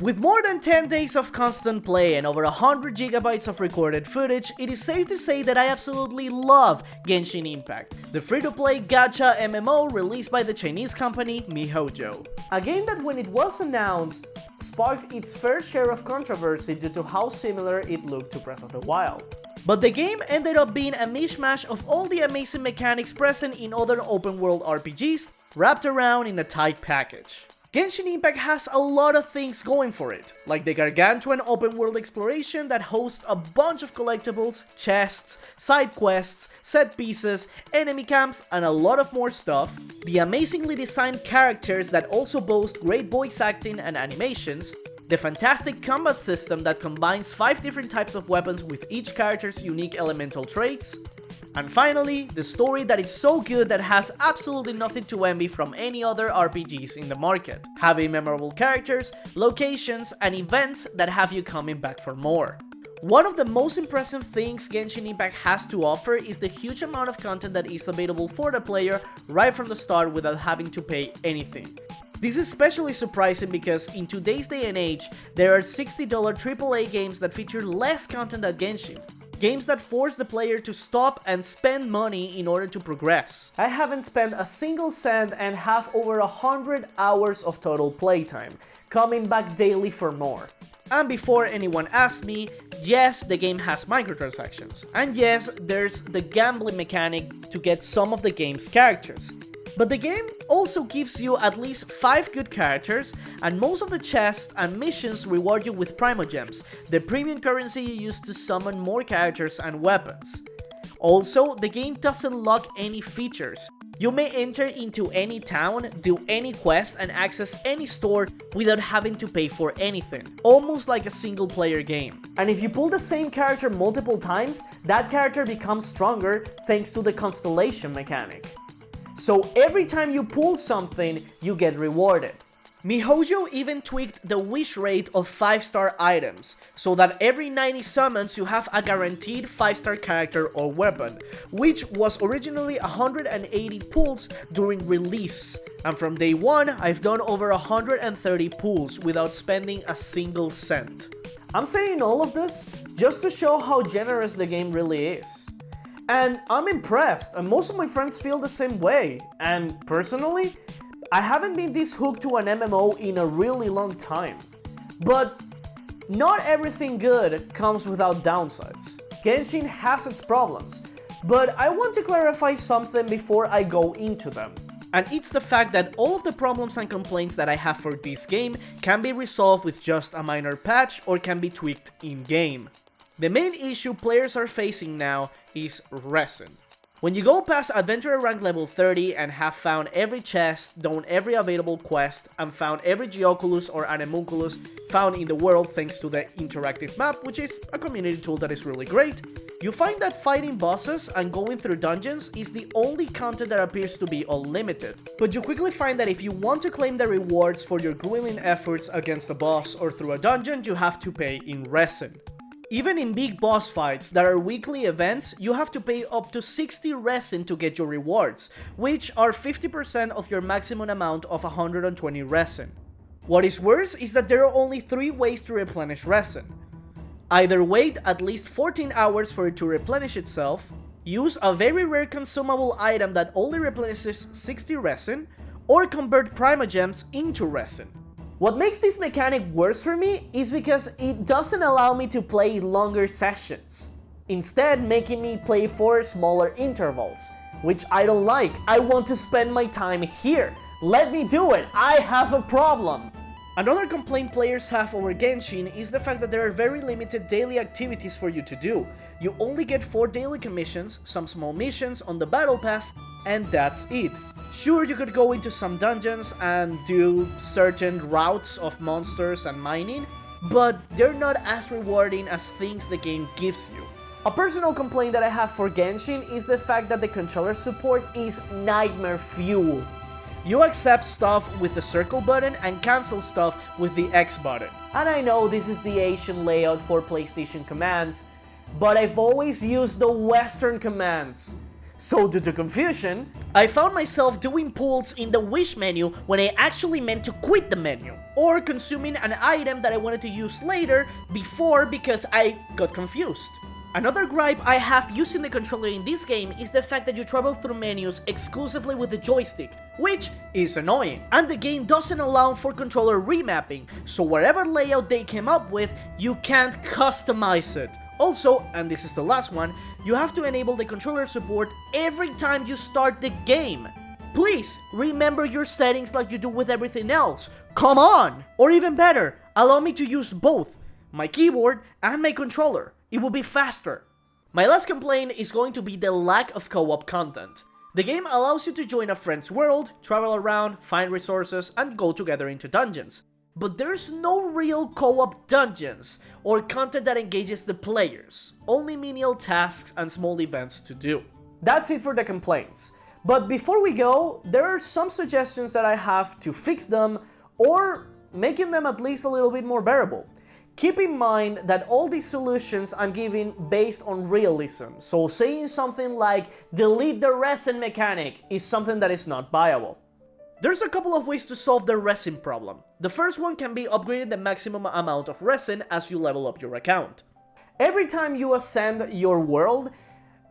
With more than 10 days of constant play and over 100 gigabytes of recorded footage, it is safe to say that I absolutely love Genshin Impact, the free-to-play gacha MMO released by the Chinese company miHoYo. A game that when it was announced, sparked its fair share of controversy due to how similar it looked to Breath of the Wild. But the game ended up being a mishmash of all the amazing mechanics present in other open-world RPGs, wrapped around in a tight package. Genshin Impact has a lot of things going for it, like the gargantuan open-world exploration that hosts a bunch of collectibles, chests, side quests, set pieces, enemy camps, and a lot of more stuff, the amazingly designed characters that also boast great voice acting and animations, the fantastic combat system that combines 5 different types of weapons with each character's unique elemental traits, and finally, the story that is so good that has absolutely nothing to envy from any other RPGs in the market, having memorable characters, locations, and events that have you coming back for more. One of the most impressive things Genshin Impact has to offer is the huge amount of content that is available for the player right from the start without having to pay anything. This is especially surprising because in today's day and age, there are $60 AAA games that feature less content than Genshin. Games that force the player to stop and spend money in order to progress. I haven't spent a single cent and have over 100 hours of total playtime, coming back daily for more. And before anyone asks me, yes, the game has microtransactions, and yes, there's the gambling mechanic to get some of the game's characters. But the game also gives you at least 5 good characters, and most of the chests and missions reward you with Primogems, the premium currency you use to summon more characters and weapons. Also, the game doesn't lock any features. You may enter into any town, do any quest, and access any store without having to pay for anything, almost like a single player game. And if you pull the same character multiple times, that character becomes stronger thanks to the constellation mechanic. So every time you pull something, you get rewarded. miHoYo even tweaked the wish rate of 5-star items, so that every 90 summons you have a guaranteed 5-star character or weapon, which was originally 180 pulls during release. And from day 1, I've done over 130 pulls without spending a single cent. I'm saying all of this just to show how generous the game really is. And I'm impressed, and most of my friends feel the same way, and personally, I haven't been this hooked to an MMO in a really long time. But not everything good comes without downsides. Genshin has its problems, but I want to clarify something before I go into them. And it's the fact that all of the problems and complaints that I have for this game can be resolved with just a minor patch or can be tweaked in-game. The main issue players are facing now is Resin. When you go past Adventurer rank level 30 and have found every chest, done every available quest, and found every Geoculus or Anemunculus found in the world thanks to the interactive map, which is a community tool that is really great, you find that fighting bosses and going through dungeons is the only content that appears to be unlimited. But you quickly find that if you want to claim the rewards for your grueling efforts against a boss or through a dungeon, you have to pay in Resin. Even in big boss fights that are weekly events, you have to pay up to 60 Resin to get your rewards, which are 50% of your maximum amount of 120 Resin. What is worse is that there are only 3 ways to replenish Resin. Either wait at least 14 hours for it to replenish itself, use a very rare consumable item that only replenishes 60 Resin, or convert Primogems into Resin. What makes this mechanic worse for me is because it doesn't allow me to play longer sessions, instead making me play for smaller intervals, which I don't like. I want to spend my time here. Let me do it. I have a problem. Another complaint players have over Genshin is the fact that there are very limited daily activities for you to do. You only get 4 daily commissions, some small missions on the battle pass, and that's it. Sure, you could go into some dungeons and do certain routes of monsters and mining, but they're not as rewarding as things the game gives you. A personal complaint that I have for Genshin is the fact that the controller support is nightmare fuel. You accept stuff with the circle button and cancel stuff with the X button. And I know this is the Asian layout for PlayStation commands, but I've always used the Western commands. So due to confusion, I found myself doing pulls in the wish menu when I actually meant to quit the menu, or consuming an item that I wanted to use later before because I got confused. Another gripe I have using the controller in this game is the fact that you travel through menus exclusively with the joystick, which is annoying, and the game doesn't allow for controller remapping, so whatever layout they came up with, you can't customize it. Also, and this is the last one, you have to enable the controller support every time you start the game. Please, remember your settings like you do with everything else. Come on! Or even better, allow me to use both, my keyboard and my controller. It will be faster. My last complaint is going to be the lack of co-op content. The game allows you to join a friend's world, travel around, find resources, and go together into dungeons. But there's no real co-op dungeons, or content that engages the players, only menial tasks and small events to do. That's it for the complaints. But before we go, there are some suggestions that I have to fix them, or making them at least a little bit more bearable. Keep in mind that all these solutions I'm giving based on realism, so saying something like delete the resin mechanic is something that is not viable. There's a couple of ways to solve the resin problem. The first one can be upgrading the maximum amount of resin as you level up your account. Every time you ascend your world,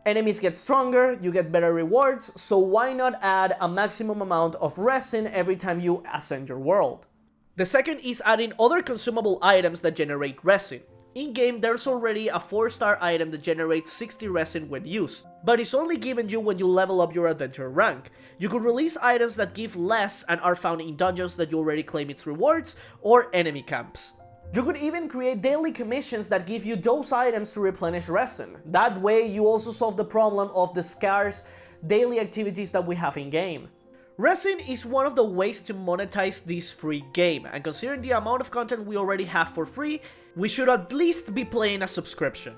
enemies get stronger, you get better rewards, so why not add a maximum amount of resin every time you ascend your world? The second is adding other consumable items that generate resin. In-game, there's already a 4-star item that generates 60 resin when used, but it's only given you when you level up your adventure rank. You could release items that give less and are found in dungeons that you already claim its rewards, or enemy camps. You could even create daily commissions that give you those items to replenish resin. That way, you also solve the problem of the scarce daily activities that we have in-game. Resin is one of the ways to monetize this free game, and considering the amount of content we already have for free, we should at least be playing a subscription.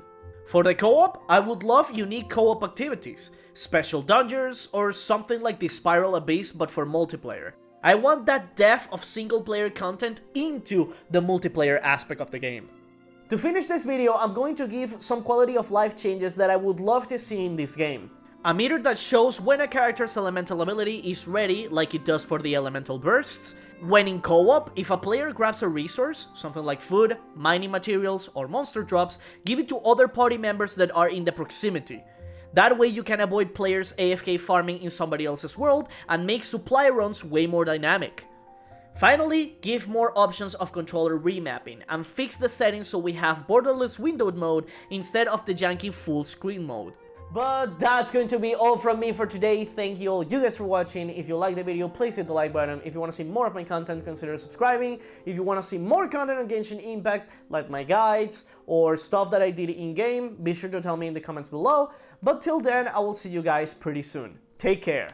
For the co-op, I would love unique co-op activities, special dungeons, or something like the Spiral Abyss but for multiplayer. I want that depth of single player content into the multiplayer aspect of the game. To finish this video, I'm going to give some quality of life changes that I would love to see in this game. A meter that shows when a character's elemental ability is ready, like it does for the elemental bursts. When in co-op, if a player grabs a resource, something like food, mining materials, or monster drops, give it to other party members that are in the proximity. That way you can avoid players AFK farming in somebody else's world and make supply runs way more dynamic. Finally, give more options of controller remapping and fix the settings so we have borderless windowed mode instead of the janky full screen mode. But that's going to be all from me for today. Thank you all you guys for watching. If you like the video, please hit the like button. If you want to see more of my content, consider subscribing. If you want to see more content on Genshin Impact, like my guides or stuff that I did in-game, be sure to tell me in the comments below. But till then, I will see you guys pretty soon. Take care.